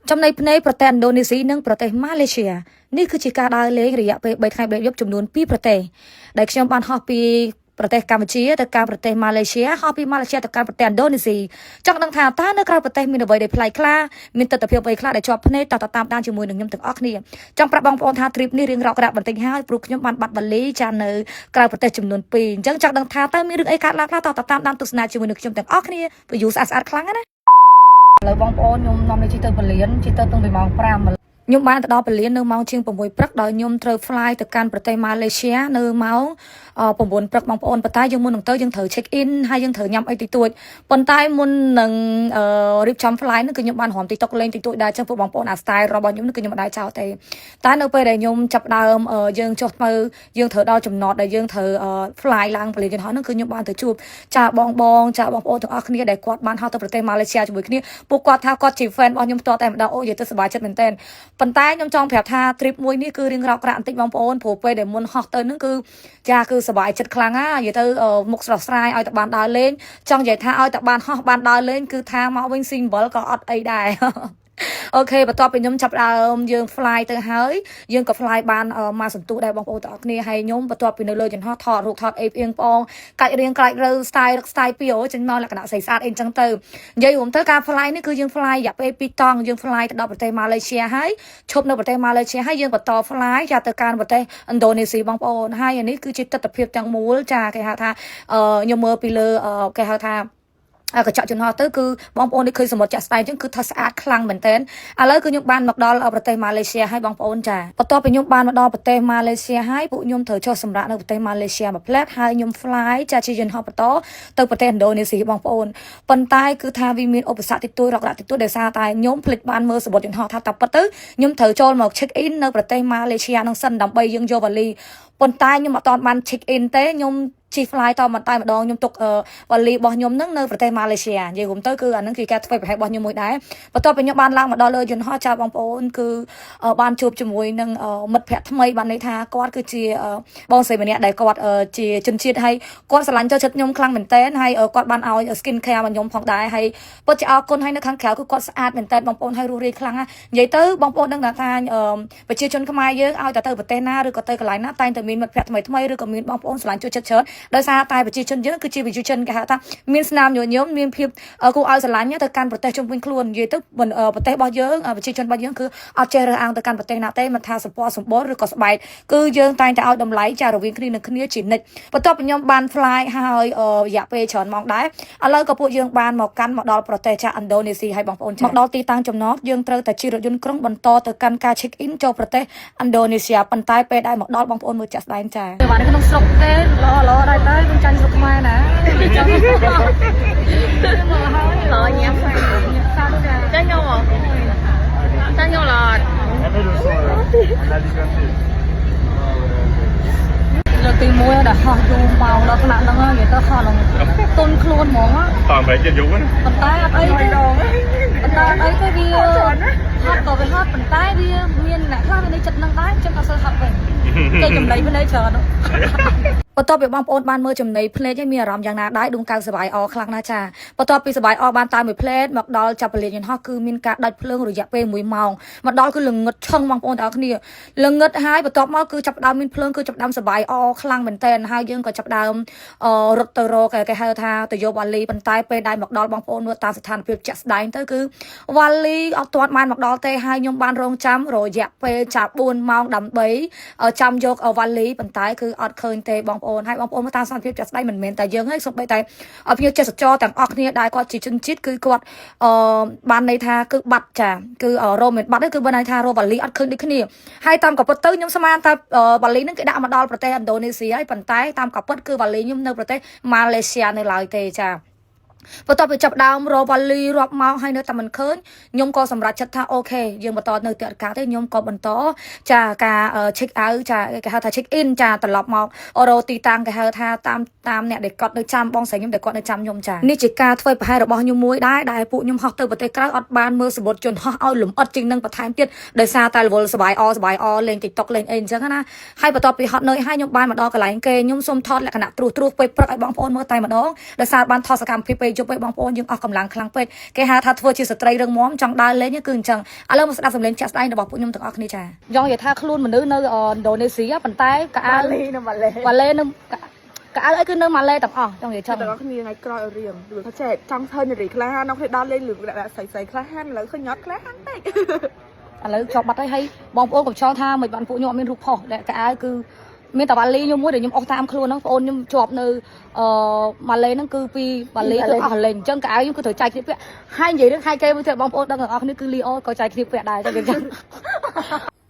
trong này pleiประเทศอินโดนีเซียនិងប្រទេសម៉ាឡេស៊ីនេះគឺជាការដើរលេងរយៈពេល3 ថ្ងៃ 3 យប់ចំនួន2ប្រទេសដែលខ្ញុំបានហោះពីប្រទេសកម្ពុជាទៅកាន់ប្រទេសម៉ាឡេស៊ីហោះពីម៉ាឡេស៊ីទៅកាន់ប្រទេសឥណ្ឌូនេស៊ីចង់ដឹងថាតើនៅក្រៅប្រទេសមានអ្វីដែលប្លែកខ្លះមានទស្សនវិជ្ជាអ្វីខ្លះដែលជាប់ភ្នែកតតាមដានជាមួយនឹងខ្ញុំទាំងអស់គ្នាចង់ប្រាប់បងប្អូនថា trip នេះរៀងរកក្រាក់បន្តិចហើយព្រោះខ្ញុំបានបាត់បាលីចានៅក្រៅប្រទេសចំនួន2អញ្ចឹងចង់ដឹងថាតើមានរឿងអីកើតឡើងខ្លះតតាមដានទស្សនាជាមួយនឹងខ្ញុំទាំងអស់គ្នាព្រោះយូរស្អាតខ្លាំងណាស់ឥឡូវបងប្អូនខ្ញុំនាំនេះជិះទៅពលានជិះទៅតាំងពីម៉ោង5ខ្ញុំបានទៅដល់ពលាននៅម៉ោងជាង6ព្រឹកដោយខ្ញុំត្រូវ fly ទៅកាន់ប្រទេសម៉ាឡេស៊ីនៅម៉ោង9ព្រឹកបងប្អូនប៉ុន្តែយើងមុននឹងទៅយើងត្រូវ check in ហើយយើងត្រូវញ៉ាំអីតិចតួចប៉ុន្តែមុននឹងរៀបចំ fly ហ្នឹងគឺខ្ញុំបានរំ TikTok លេងតិចតួចដែរអញ្ចឹងពួកបងប្អូនអា style របស់ខ្ញុំគឺខ្ញុំមិនដែរចោលទេតែនៅពេលដែលខ្ញុំចាប់ដើមយើងចុះទៅយើងត្រូវដល់ចំណតដែលយើងត្រូវ fly ឡើងពលានយន្តហោះហ្នឹងគឺខ្ញុំបានទៅជួបចាបងប្អូនទាំងអស់គ្នាដែលគាត់បានហោះទៅប្រទេសម៉ាឡេស៊ីជាមួយគ្នាពួកគាត់ថាគាត់ជា fan របស់ខ្ញុំផ្ទាល់តែម្ដងអូយទៅសប្បាយចិត្តមែនទែនប៉ុន្តែខ្ញុំចង់ប្រាប់ថា trip មួយនេះគឺរៀងរកក្រាក់បន្តិចបងប្អូនព្រោះពេលដែលមុនហោះទៅហ្នឹងគឺចាគឺសប្បាយចិត្តខ្លាំងណាស់និយាយទៅមុខស្រស់ស្រាយឲ្យតែបានដើរលេងចង់និយាយថាឲ្យតែបានហោះបានដើរលេងគឺថាមកវិញ single ក៏អត់អីដែរអូខេបន្ទាប់ពីខ្ញុំចាប់ដើមយើង fly ទៅហើយយើងក៏ fly បានមកសន្ទុះដែរបងប្អូនទាំងអស់គ្នាហើយខ្ញុំបន្ទាប់ពីនៅលើយន្តហោះថតរូបថតអីផ្អៀងប្អងកាច់រៀងក្លាច់រើ style ពីអូចេញមកលក្ខណៈស្អាតអីចឹងទៅនិយាយរួមទៅការ fly នេះគឺយើង fly រយៈពេល2តង់យើង fly ទៅដល់ប្រទេសម៉ាឡេស៊ីហើយឈប់នៅប្រទេសម៉ាឡេស៊ីហើយយើងបន្ត fly ចាទៅកាន់ប្រទេសឥណ្ឌូនេស៊ីបងប្អូនហើយអានេះគឺជាទស្សនវិជ្ជាទាំងមូលចាគេហៅថាខ្ញុំមើលពីលើគេហៅថាកញ្ចក់យន្តហោះទៅគឺបងប្អូននេះឃើញសមុទ្រចាក់ស្ដែងអញ្ចឹងគឺថាស្អាតខ្លាំងមែនទែនឥឡូវគឺខ្ញុំបានមកដល់ប្រទេសម៉ាឡេស៊ីហើយបងប្អូនចាបន្ទាប់ពីខ្ញុំបានមកដល់ប្រទេសម៉ាឡេស៊ីហើយពួកខ្ញុំត្រូវចុះសម្រាកនៅប្រទេសម៉ាឡេស៊ីមួយផ្លែតហើយខ្ញុំ fly ចាជាយន្តហោះបន្តទៅប្រទេសឥណ្ឌូនេស៊ីបងប្អូនប៉ុន្តែគឺថាវាមានឧបសគ្គតិចតួចរកដាក់តិចតួចដោយសារតែខ្ញុំភ្លេចបានមើលសមុទ្រយន្តហោះថាតាពិតទៅខ្ញុំត្រូវចូលមក check in នៅប្រទេសម៉ាឡេស៊ីនឹងសិនដើម្បីយើងយកវ៉ាលីប៉ុន្តែខ្ញុំអត់ទាន់បាន check in ទេខ្ញុំជិះ fly តមកតែម្ដងខ្ញុំទុកវ៉ាលីរបស់ខ្ញុំនឹងនៅប្រទេសម៉ាឡេស៊ីនិយាយរួមទៅគឺអានឹងគឺការធ្វើប្រហែលរបស់ខ្ញុំមួយដែរបន្ទាប់ពីខ្ញុំបានឡើងមកដល់លើយន្តហោះចាបងប្អូនគឺបានជួបជាមួយនឹងមិត្តភ័ក្តិថ្មីបានន័យថាគាត់គឺជាបងស្រីម្នាក់ដែលគាត់ជាជនជាតិហើយគាត់ស្រឡាញ់ចូលចិត្តខ្ញុំខ្លាំងមែនទែនហើយគាត់បានឲ្យ skin care មកខ្ញុំផងដែរហើយពិតជាអរគុណហើយនៅខាងក្រៅគឺគាត់ស្អាតមែនទែនបងប្អូនហើយរស់រាយខ្លាំងណាស់និយាយទៅបងប្អូនដឹងថាប្រជាជនខ្មែរយើងឲ្យតែទៅប្រទេសណាឬក៏ទៅកន្លែងណាតែងតែមានមិត្តភ័ក្តិថ្មីឬក៏មានបងប្អូនស្រឡាញ់ចូលចិត្តច្រើនដោយសារតែប្រជាជនយើងគឺជាប្រជាជនគេហៅថាមានស្នាមញញឹមមានភាពគួរឲ្យស្រឡាញ់ទៅកាន់ប្រទេសជុំវិញខ្លួននិយាយទៅប្រទេសរបស់យើងប្រជាជនរបស់យើងគឺអត់ចេះរើសអើងទៅកាន់ប្រទេសណាទេមិនថាសម្ព័ន្ធសម្បល់ឬក៏ស្បែកគឺយើងតែងតែឲ្យតម្លៃចារវាងគ្នានឹងគ្នាជានិច្ចបន្ទាប់ពីខ្ញុំបាន fly ហើយរយៈពេលច្រើនម៉ោងដែរឥឡូវក៏ពួកយើងបានមកដល់ប្រទេសចាឥណ្ឌូនេស៊ីហើយបងប្អូនមកដល់ទីតាំងចំណតយើងត្រូវតែជិះរថយន្តក្រុងបន្តទៅកាន់ការ check in ចូលប្រទេសឥណ្ឌូនេស៊ីប៉ុន្តែពេលដែលមកដល់បងប្អូនមើលចាក់ស្ដែងចាបានក្នុងស្រុកទេល្អដែរទៅខ្ញុំចាញ់ស្រុកខ្មែរណាចាញ់មកហើយញ៉ាំសាច់ចាញ់មកចាញ់ឡអត់លើកទី1ដែលហោះយូរម៉ោងដល់ថ្នាក់ហ្នឹងនិយាយទៅហោះឡើងទុនខ្លួនហ្មងតាមបែរចិត្តយូរណាប៉ុន្តែអត់អីទេវាហត់ក៏វាហត់ប៉ុន្តែវាមានអ្នកខ្លះវានៅចិត្តនឹងដែរចឹងអត់សូវហត់វិញគេចំណៃវានៅច្រើនបន្ទាប់ពីបងប្អូនបានមើលចំណីភ្លេចឲ្យមានអារម្មណ៍យ៉ាងណាដែរដួងកៅសបាយអខ្លាំងណាស់ចាបន្ទាប់ពីសបាយអបានតាមមួយភ្លេតមកដល់ចាប់ពលានយន្តហោះគឺមានការដាច់ភ្លើងរយៈពេល1ម៉ោងមកដល់គឺល្ងឹតឆឹងបងប្អូនទាំងអស់គ្នាល្ងឹតហើយបន្ទាប់មកគឺចាប់ដើមមានភ្លើងគឺចាប់ដើមសបាយអខ្លាំងមែនតើហើយយើងក៏ចាប់ដើមរត់ទៅរកគេហៅថាទៅយកវ៉ាលីប៉ុន្តែពេលដែលមកដល់បងប្អូនមើលតាមស្ថានភាពជាក់ស្ដែងទៅគឺវ៉ាលីអត់ទាន់បានមកដល់ទេហើយខ្ញុំបានរងចាំរយៈពេលចាប់4ម៉ោងដើម្បីចាំយកវ៉ាលីប៉ុន្តែគឺអត់ឃើញទេបងប្អូនហើយបងប្អូនមើលតាមស្ថានភាពចាក់ស្ដែងមិនមែនតែយើងទេសូម្បីតែភ្ញៀវទេសចរទាំងអស់គ្នាដែលគាត់ជាជនជាតិគឺគាត់បានន័យថាគឺបាត់ចាគឺរមមិនបាត់ទេគឺបានន័យថារវ៉ាលីអត់ឃើញដូចគ្នាហើយតាមក៏ពិតទៅខ្ញុំស្មានថាវ៉ាលីនឹងគេដាក់មកដល់ប្រទេសឥណ្ឌូនេស៊ីហើយប៉ុន្តែតាមក៏ពិតគឺវ៉ាលីខ្ញុំនៅប្រទេសម៉ាឡេស៊ីនៅឡើយទេចាបន្ទាប់ពីចាប់ដើមរកវ៉ាលីរាប់ម៉ោងហើយនៅតែមិនឃើញខ្ញុំក៏សម្រេចចិត្តថាអូខេយើងបន្តនៅទីអត់ការទេខ្ញុំក៏បន្តចាការ check out ចាគេហៅថា check in ចាត្រឡប់មករកទីតាំងគេហៅថាតាមអ្នកដែលគាត់នៅចាំបងស្រីខ្ញុំដែលគាត់នៅចាំខ្ញុំចានេះជាការធ្វើប្រហែលរបស់ខ្ញុំមួយដែរដែលពួកខ្ញុំហោះទៅប្រទេសក្រៅអត់បានមើលសមុទ្រយន្តហោះឲ្យលំអិតជាងនឹងបន្ថែមទៀតដោយសារតែរវល់សបាយអលេង TikTok លេងអីអញ្ចឹងណាហើយបន្ទាប់ពីហត់នៅហើយខ្ញុំបានមកដល់កន្លែងគេខ្ញុំសូមថតលក្ខណៈត្រួសពេលព្រឹកឲ្យបងប្អូនមើលតែម្ដងដោយសារបានថតសកម្មភាពពេក ជប់ពេកបងប្អូនយើងអស់កម្លាំងខ្លាំងពេកគេហៅថាធ្វើជាស្ត្រីរឹងមាំចង់ដើរលេងគឺអញ្ចឹងឥឡូវមកស្ដាប់សម្លេងចាក់ស្ដែងរបស់ពួកខ្ញុំទាំងអស់គ្នាចាយ៉ងនិយាយថាខ្លួនមនុស្សនៅឥណ្ឌូនេស៊ីប៉ុន្តែកៅអៅនៅម៉ាឡេនៅកៅអៅអីគឺនៅម៉ាឡេទាំងអស់ចង់និយាយចឹងទាំងអស់គ្នាថ្ងៃក្រោយឲ្យរៀងឬថាចេះចង់ឃើញនារីក្លាហាននៅគ្នាដើរលេងឬដាក់ស្រីក្លាហានឥឡូវឃើញញ៉ាត់ក្លាហានពេកឥឡូវចប់បាត់ហើយបងប្អូនកុំឆ្លងថាមិនបានពួកខ្ញុំអត់មានរូបផុសដែលកៅអៅគឺមានតែវ៉ាលីខ្ញុំមួយដែលខ្ញុំអស់តាមខ្លួនហ្នឹងបងប្អូនខ្ញុំជាប់នៅម៉ាឡេហ្នឹងគឺពីវ៉ាលីគឺអស់លេងអញ្ចឹងកៅអៅខ្ញុំគឺត្រូវចែកគ្នាពាក់ហើយនិយាយរឿងហើយគេមួយទៀតបងប្អូនដឹងទាំងអស់គ្នាគឺលីអូក៏ចែកគ្នាពាក់ដែរតែគេចឹង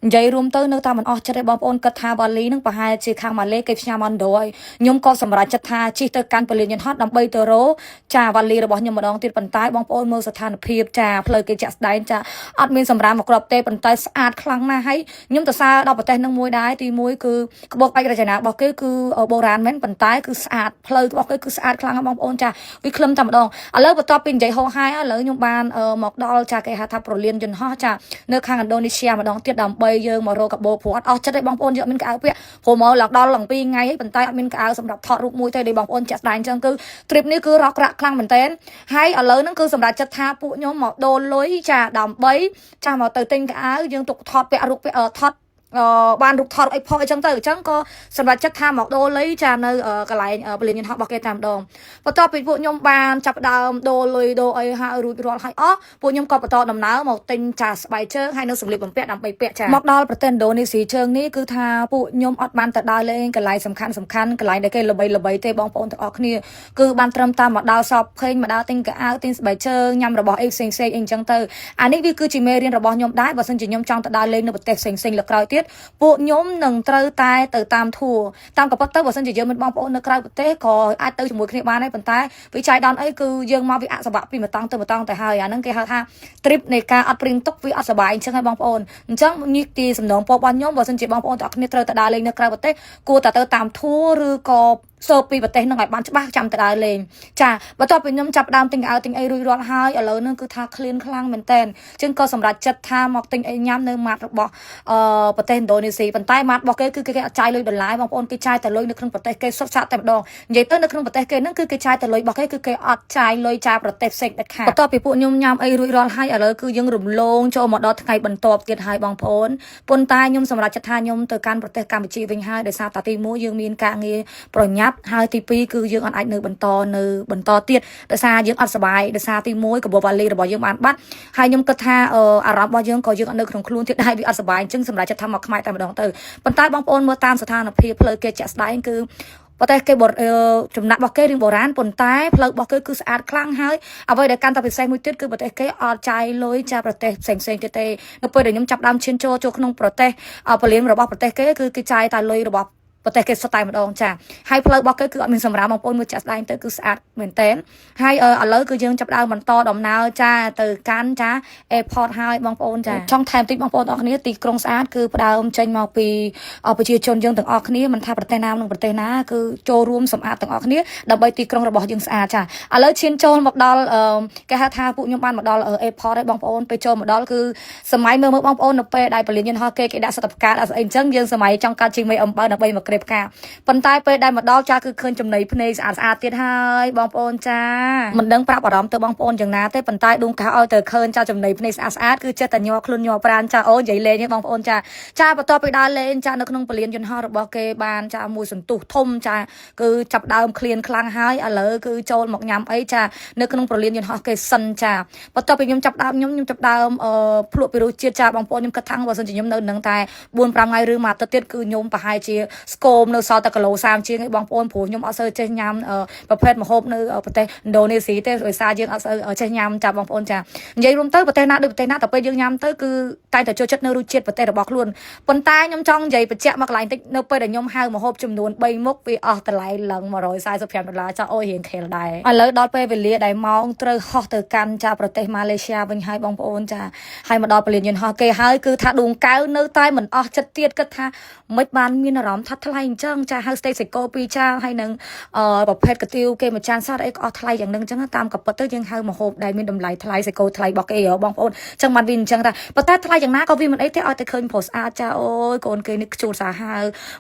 និយាយរួមទៅនៅតាមមិនអស់ចិត្តទេបងប្អូនគិតថាវ៉ាលីនឹងប្រហែលជាខាងម៉ាឡេគេផ្ញើមកឥណ្ឌូហើយខ្ញុំក៏សម្រេចចិត្តថាជិះទៅកាន់ពលានយន្តហោះដើម្បីទៅរកចាវ៉ាលីរបស់ខ្ញុំម្ដងទៀតប៉ុន្តែបងប្អូនមើលស្ថានភាពចាផ្លូវគេចាក់ស្ដែងចាអត់មានសម្រាប់មកគ្រាប់ទេប៉ុន្តែស្អាតខ្លាំងណាស់ហើយខ្ញុំទៅសារដល់ប្រទេសនឹងមួយដែរទី1គឺក្បូរក្បាច់រចនារបស់គេគឺបុរាណមែនប៉ុន្តែគឺស្អាតផ្លូវរបស់គេគឺស្អាតខ្លាំងណាស់បងប្អូនចាវាក្លឹមតែម្ដងឥឡូវបន្ទាប់ពីនិយាយហោហាយឥឡូវខ្ញុំបានមកដល់ចាគេហៅថាប្រលានយន្តហោះចានៅខាងឥណ្ឌូនេស៊ីម្ដងទៀតដើម្បីយើងមករកកាបូព្រោះអត់អស់ចិត្តទេបងប្អូនយើងអត់មានកៅអៅពាក់ព្រោះមកឡើងដល់ឡើង2ថ្ងៃហើយប៉ុន្តែអត់មានកៅអៅសម្រាប់ថតរូបមួយទេដែលបងប្អូនចាក់ស្ដែងអញ្ចឹងគឺ trip នេះគឺរកក្រាក់ខ្លាំងមែនតើហើយឥឡូវហ្នឹងគឺសម្រាប់ចិត្តថាពួកខ្ញុំមកដូរលុយចាដើម្បីចាស់មកទៅទិញកៅអៅយើងទុកថតពាក់រូបពាក់ថតបានរូបថតអីផុសអីចឹងទៅអញ្ចឹងក៏សម្រាប់ចិត្តថាមកដូរលុយចានៅកន្លែងពលានយន្តហោះរបស់គេតែម្ដងបន្ទាប់ពីពួកខ្ញុំបានចាប់ដើមដូរលុយដូរអីហើយរួចរាល់ហើយអស់ពួកខ្ញុំក៏បន្តដំណើរមកទិញចាស្បែកជើងហើយនៅសម្លៀកបំពាក់ដើម្បីពាក់ចាមកដល់ប្រទេសឥណ្ឌូនេស៊ីជើងនេះគឺថាពួកខ្ញុំអត់បានទៅដើរលេងកន្លែងសំខាន់កន្លែងដែលគេល្បីទេបងប្អូនទាំងអស់គ្នាគឺបានត្រឹមតែមកដើរសពឃើញមកដើរទិញកៅអៅទិញស្បែកជើងញ៉ាំរបស់អីផ្សេងអីអញ្ចឹងទៅអានេះវាគឺជាមេរៀនរបស់ខ្ញុំដែរបើមិនជាខ្ញុំចង់ទៅដើរលេងនៅប្រទេសផ្សេងលើក្រោយទៀតពួកខ្ញុំនឹងត្រូវតែទៅតាមធัวតាមក៏ប៉ុន្តែបើសិនជាយើងមានបងប្អូននៅក្រៅប្រទេសក៏អាចទៅជាមួយគ្នាបានដែរប៉ុន្តែវិច័យដនអីគឺយើងមកវាអសបៈពីម្ដងទៅម្ដងទៅហើយអាហ្នឹងគេហៅថា trip នៃការអត់ព្រៀងទុកវាអត់សុបាយអញ្ចឹងហើយបងប្អូនអញ្ចឹងនេះទីសំណងពោរបស់ខ្ញុំបើសិនជាបងប្អូនទាំងអស់គ្នាត្រូវទៅដើរលេងនៅក្រៅប្រទេសគួរតែទៅតាមធัวឬក៏សូពីប្រទេសនឹងឲ្យបានច្បាស់ចាំទៅដើរលេងចាបន្ទាប់ពីខ្ញុំចាប់ដើមទិញកៅអៅទិញអីរួចរាល់ហើយឥឡូវហ្នឹងគឺថាឃ្លានខ្លាំងមែនតើជាងក៏សម្រាប់ចិត្តថាមកទិញអីញ៉ាំនៅម៉ាត់របស់ប្រទេសឥណ្ឌូនេស៊ីប៉ុន្តែម៉ាត់របស់គេគឺគេអត់ចាយលុយដុល្លារបងប្អូនគេចាយតែលុយនៅក្នុងប្រទេសគេសុទ្ធសាកតែម្ដងនិយាយទៅនៅក្នុងប្រទេសគេហ្នឹងគឺគេចាយតែលុយរបស់គេគឺគេអត់ចាយលុយចាយប្រទេសផ្សេងដាច់ខាតបន្ទាប់ពីពួកខ្ញុំញ៉ាំអីរួចរាល់ហើយឥឡូវគឺយើងរំលងចូលមកដល់ថ្ងៃបន្ទាប់ទៀតហើយបងប្អូនប៉ុន្តែខ្ញុំសម្រាប់ចិត្តថាខ្ញុំទៅកាន់ប្រទេសកម្ពុជាវិញហើយដោយសារតែទី1យើងមានការងារប្រញាប់ហើយទី2គឺយើងអត់អាចនៅបន្តទៀតដោយសារយើងអត់សុបាយដោយសារទី1កបោវ៉ាលីរបស់យើងបានបាត់ហើយខ្ញុំគិតថាអារម្មណ៍របស់យើងក៏យើងអត់នៅក្នុងខ្លួនទៀតហើយវាអត់សុបាយអញ្ចឹងសម្រាប់ចិត្តថាមកខ្មែរតែម្ដងទៅប៉ុន្តែបងប្អូនមើលតាមស្ថានភាពផ្លូវគេជាក់ស្ដែងគឺប្រទេសគេចំណាក់របស់គេរៀងបុរាណប៉ុន្តែផ្លូវរបស់គេគឺស្អាតខ្លាំងហើយអ្វីដែលកាន់តែពិសេសមួយទៀតគឺប្រទេសគេអត់ចាយលុយចាប្រទេសផ្សេងទៀតទេនៅពេលដែលខ្ញុំចាប់ដើមឈានចូលក្នុងប្រទេសពលានរបស់ប្រទេសគេគឺគេចាយតែលុយរបស់ប្រទេសគេសុទ្ធតែម្ដងចាហើយផ្លូវរបស់គេគឺអត់មានសម្រាប់បងប្អូនមើលចាក់ស្ដែងទៅគឺស្អាតមែនតើហើយឥឡូវគឺយើងចាប់ដើមបន្តដំណើរចាទៅកាន់ចា airport ហើយបងប្អូនចាចង់ថែមតិចបងប្អូនទាំងអស់គ្នាទីក្រុងស្អាតគឺផ្ដើមចេញមកពីប្រជាជនយើងទាំងអស់គ្នាមិនថាប្រទេសណានឹងប្រទេសណាគឺចូលរួមសម្អាតទាំងអស់គ្នាដើម្បីទីក្រុងរបស់យើងស្អាតចាឥឡូវឈានចូលមកដល់គេហៅថាពួកខ្ញុំបានមកដល់ airport ហើយបងប្អូនពេលចូលមកដល់គឺសម័យមើលបងប្អូននៅពេលដែលពលានយន្តហោះគេដាក់សត្វផ្កាអីអញ្ចឹងយើងសម័យចង់កាត់ជាងមេអំបៅដើម្បីមកផ្កាប៉ុន្តែពេលដែលមកដល់ចាគឺឃើញចំណីភ្នែកស្អាតទៀតហើយបងប្អូនចាមិនដឹងប្រាប់អារម្មណ៍ទៅបងប្អូនយ៉ាងណាទេប៉ុន្តែដួងកៅឲ្យទៅឃើញចាចំណីភ្នែកស្អាតគឺចិត្តតែញ័រខ្លួនញ័រប្រាណចាអូនិយាយលេងទេបងប្អូនចាបន្ទាប់ពីដើរលេងចានៅក្នុងពលានយន្តហោះរបស់គេបានចាមួយសន្ទុះធំចាគឺចាប់ដើមឃ្លានខ្លាំងហើយឥឡូវគឺចូលមកញ៉ាំអីចានៅក្នុងពលានយន្តហោះគេសិនចាបន្ទាប់ពីខ្ញុំចាប់ដើមភ្លក់ពីរសជាតិចាបងប្អូនខ្ញុំគិតថាបើសិនជាខ្ញុំនៅនឹងតែ 4-5 ថ្ងៃឬមួយអាទិត្យទៀតគឺខ្ញុំប្រហែលជាស្គមនៅសល់តែគីឡូ30ជាងឯងបងប្អូនព្រោះខ្ញុំអត់សូវចេះញ៉ាំប្រភេទម្ហូបនៅប្រទេសឥណ្ឌូនេស៊ីទេដោយសារយើងអត់សូវចេះញ៉ាំចាបងប្អូនចានិយាយរួមទៅប្រទេសណាដូចប្រទេសណាតែពេលយើងញ៉ាំទៅគឺតែទៅចូលចិត្តនៅរសជាតិប្រទេសរបស់ខ្លួនប៉ុន្តែខ្ញុំចង់និយាយបញ្ជាក់មកកន្លែងតិចនៅពេលដែលខ្ញុំហៅម្ហូបចំនួន3មុខវាអស់តម្លៃឡើង$145ចាអូយរៀងខេលដែរឥឡូវដល់ពេលវេលាដែលម៉ោងត្រូវហោះទៅកាន់ចាប្រទេសម៉ាឡេស៊ីវិញហើយបងប្អូនចាហើយមកដល់ពលានយន្តហោះគេហើយគឺថាដួងកៅនៅតែមិនអស់ចិត្តទៀតគិតថាមិនបានមានអារម្មណ៍ថាថ្លៃ ลายจังจะให้สเตซิโกปีจ้าให้หนึ่งประเภทกระติวเกมจานซอสไอ้ก็ทลายอย่างหนึ่งจังตามกับปัตเตอร์ยังให้มาโฮบได้มีดำไหลทลายไซโกทลายบอกเอ๋บองโอนจังมันวินจังแต่ปัตเตอร์ทลายอย่างน้าก็วินมันไอ้เตอแต่เคยโพสอาจ้าโอ้ยโกนเคยนึกจูสาหา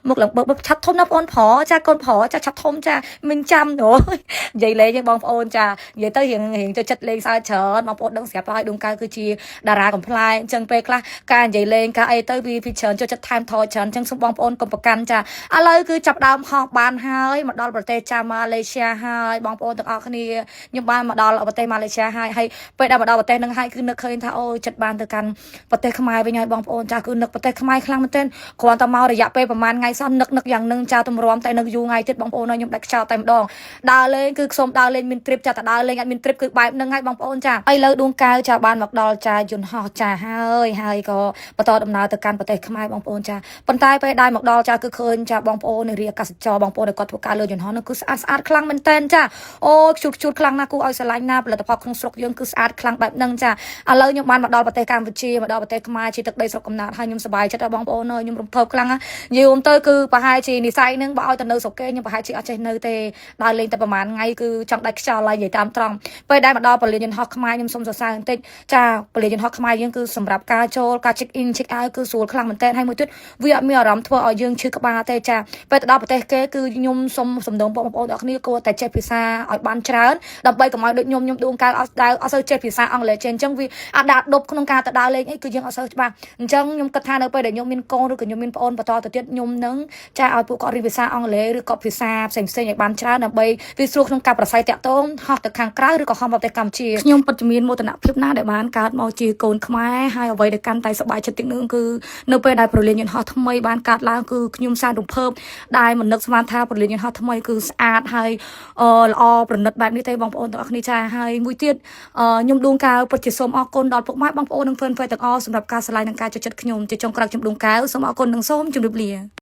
หมกหลังเบิบชัดทมนับโอนผอจ้าโกนผอจ้าชัดทมจ้ามินจำโอ้ยใหญ่เลยยังบองโอนจ้าใหญ่เตอร์เห็นจะจัดเลงซาเฉินบองโอนดังเสียไปดวงการคือชีดาราของพลายจังไปคลาการใหญ่เลงการไอ้เตอร์วีพิเฉินจะจัดไทม์ทอเฉินจังสมบองโอนกรมประกันจ้าอะไรคือจับดาวหอกบานหายมาดอลประเทศจามาเลเซียหายบองโอนต่างออกนี่ยังบ้านมาดอลประเทศมาเลเซียให้ไปดาวมาดอลประเทศนึงให้คือนึกเคยท่าโอ้จัดบ้านต่อกันประเทศขมายเป็นไงบองโอนจ้าคือนึกประเทศขมายครั้งมันเต้นควรตะเมาระยะไปประมาณไงซ้อนนึกอย่างนึงจ้าตำรวจแต่นึกอยู่ไงติดบองโอนยังได้ชาวแต่ดองดาวเลยคือสมดาวเลยมินทริปจ้าแต่ดาวเลยมินทริปคือใบนึงให้บองโอนจ้าไอ้เลิกดวงกาวจ้าบ้านมาดอลจ้ายุนหอจ้าให้ก็ประตอดำนาต่อกันประเทศขมายบองโอนจ้าปนใต้ไปได้มาดอลจ้าคือเคยจ้าบองโอนในเรียกกัสจอบองโอนในกอดทุกการเลยยุนหอนั่นคือสะอาดครั้งมันเต้นจ้าโอ้ชุดครั้งนะกูเอาสไลด์หน้าผลิตภัณฑ์ของสกยังคือสะอาดครั้งแบบนึงจ้าอะไรยังบ้านมาดอลประเทศกัมพูชีมาดอลประเทศขมายชีตึกได้สกกำนัดให้ยมสบายจัดบองโอนยมรำเพิบครั้งอ่ะยืมเตยคือประหายชีนิสัยนึงบ่เอาแต่เนื้อสกเกยยังประหายชีอาจจะเนื้อเตได้เลยแต่ประมาณไงคือจังได้ชาวอะไรใหญ่ตามตรองไปได้มาดอลปริญญาฮอกขมายยมสมสารติดจ้าปริญญาฮอกขมายยังคือสำหรับการโจลการเช็คอินเช็คเอาท์คือสูตรครั้งมันเต้นให้มือจุดวิมีอารมณ์ทั่วเอายังชื่อกบาเตจ้าไปแต่ดอลประเทศเกยคือยมสมดงบองโอนออกนี่ก็แต่เจ็บพิซซ่าเอาบานเช้าดับไปกับมาโดยยมดวงการเอาดาวเอาเซอร์เจ็บพิซซ่าอังเลยเจนจังวิอาดาดบขนมการแต่ดาวเลยไอ้คือยังเอาเซอร์บ้างจังยมกระทานเอาไปเดี๋ยวยมมินโกหรือกับยมมินโอนปะตอตัวเตี้ยยมนึงจะเอาพวกกอริพิซซ่าอังเลยหรือกอพิซซ่าเซ็งอย่างบานเช้าดับไปวิสุขนมการประไซเตะต้มหอกแต่คางกล้าหรือกับหอมแบบแต่กำชียมปัจจุบันโมตนะเพียบหน้าเดี๋ยวบ้านการมอจีโกนขมายให้เอาไว้ในการไต่สบายชัดติงนึงคือเนื้อไปได้ผลิตยันหอทำไมบ้านการล้างคือยมซาดุเพิ่มได้เหมือนนึกสมาธิผลิตยันหอทำไมคือสะอาดให้ละอประนัดแบบนี้เตะบองโอนตัวอักนิจาให้มุ้ยเตี้ยยมดวงกาวปัจจุบันออกกลดอดพวกไม้บองโอนนึงเฟินไฟต่างอสำหรับการสลายนังการจะจัดขยมจะจงกรักจมดวงกาวสมออกกลนึงส้มจุดเรีย